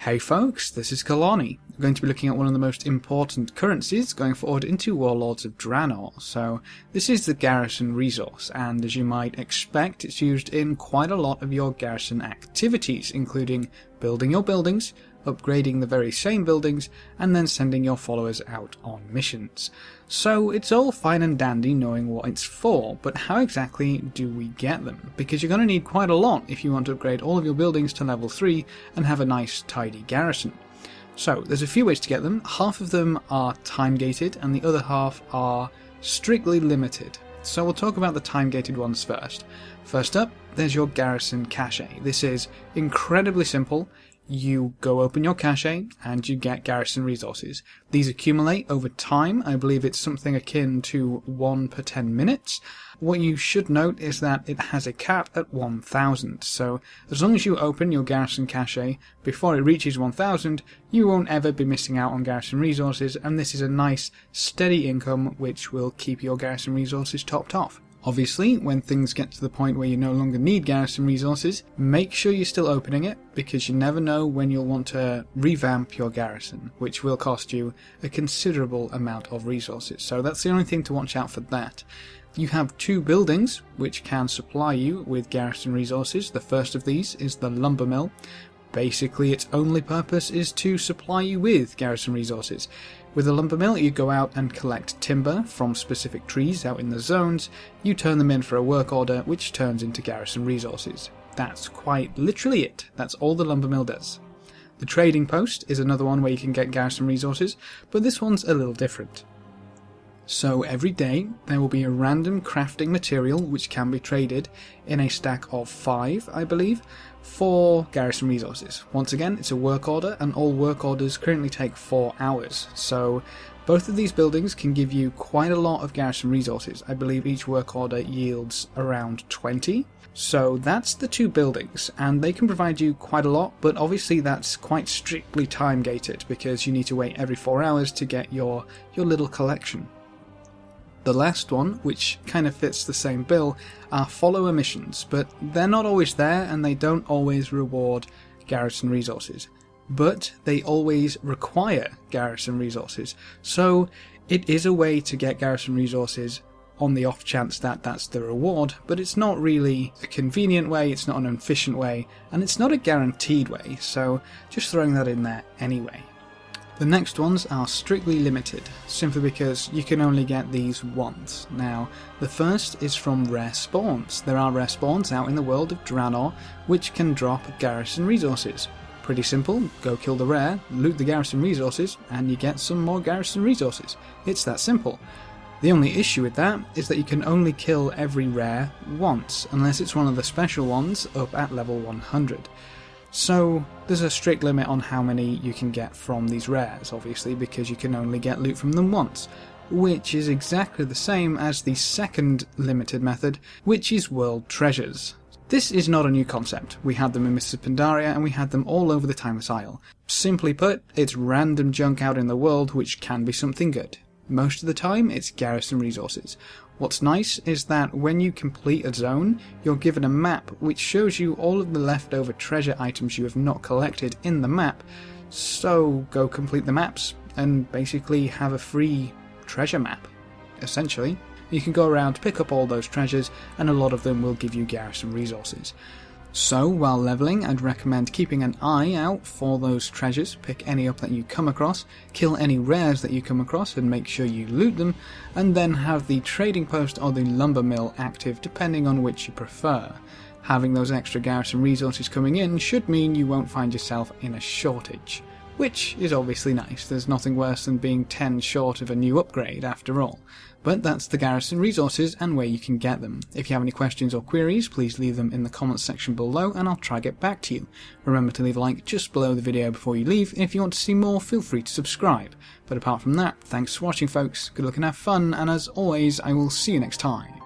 Hey folks, this is Kalani. We're going to be looking at one of the most important currencies going forward into Warlords of Draenor. So this is the Garrison resource, and as you might expect, it's used in quite a lot of your Garrison activities, including building your buildings, upgrading the very same buildings, and then sending your followers out on missions. So it's all fine and dandy knowing what it's for, but how exactly do we get them? Because you're going to need quite a lot if you want to upgrade all of your buildings to level 3 and have a nice tidy garrison. So there's a few ways to get them. Half of them are time gated and the other half are strictly limited. So we'll talk about the time gated ones first. First up, there's your Garrison cache. This is incredibly simple. You go open your cache and you get Garrison resources. These accumulate over time. I believe it's something akin to 1 per 10 minutes. What you should note is that it has a cap at 1000. So as long as you open your Garrison cache before it reaches 1000, you won't ever be missing out on Garrison resources, and this is a nice steady income which will keep your Garrison resources topped off. Obviously, when things get to the point where you no longer need Garrison resources, make sure you're still opening it, because you never know when you'll want to revamp your Garrison, which will cost you a considerable amount of resources. So that's the only thing to watch out for that. You have 2 buildings which can supply you with Garrison resources. The first of these is the Lumber Mill. Basically, its only purpose is to supply you with Garrison resources. With a lumber mill, you go out and collect timber from specific trees out in the zones. You turn them in for a work order, which turns into Garrison resources. That's quite literally it. That's all the lumber mill does. The trading post is another one where you can get Garrison resources, but this one's a little different. So every day there will be a random crafting material which can be traded in a stack of 5, I believe, for Garrison resources. Once again, it's a work order, and all work orders currently take 4 hours. So both of these buildings can give you quite a lot of Garrison resources. I believe each work order yields around 20. So that's the 2 buildings, and they can provide you quite a lot, but obviously that's quite strictly time gated because you need to wait every 4 hours to get your little collection. The last one, which kind of fits the same bill, are follower missions, but they're not always there and they don't always reward Garrison resources. But they always require Garrison resources, so it is a way to get Garrison resources on the off chance that that's the reward, but it's not really a convenient way, it's not an efficient way, and it's not a guaranteed way, so just throwing that in there anyway. The next ones are strictly limited, simply because you can only get these once. Now, the first is from rare spawns. There are rare spawns out in the world of Draenor which can drop Garrison resources. Pretty simple, go kill the rare, loot the Garrison resources, and you get some more Garrison resources. It's that simple. The only issue with that is that you can only kill every rare once, unless it's one of the special ones up at level 100. So there's a strict limit on how many you can get from these rares, obviously, because you can only get loot from them once, which is exactly the same as the second limited method, which is world treasures. This is not a new concept. We had them in Mists of Pandaria and we had them all over the Timeless Isle. Simply put, it's random junk out in the world which can be something good. Most of the time, it's Garrison resources. What's nice is that when you complete a zone, you're given a map which shows you all of the leftover treasure items you have not collected in the map, so go complete the maps and basically have a free treasure map, essentially. You can go around, pick up all those treasures, and a lot of them will give you Garrison resources. So, while leveling, I'd recommend keeping an eye out for those treasures, pick any up that you come across, kill any rares that you come across and make sure you loot them, and then have the trading post or the lumber mill active depending on which you prefer. Having those extra Garrison resources coming in should mean you won't find yourself in a shortage, which is obviously nice. There's nothing worse than being 10 short of a new upgrade after all. But that's the Garrison resources and where you can get them. If you have any questions or queries, please leave them in the comments section below and I'll try to get back to you. Remember to leave a like just below the video before you leave, and if you want to see more, feel free to subscribe. But apart from that, thanks for watching folks, good luck and have fun, and as always, I will see you next time.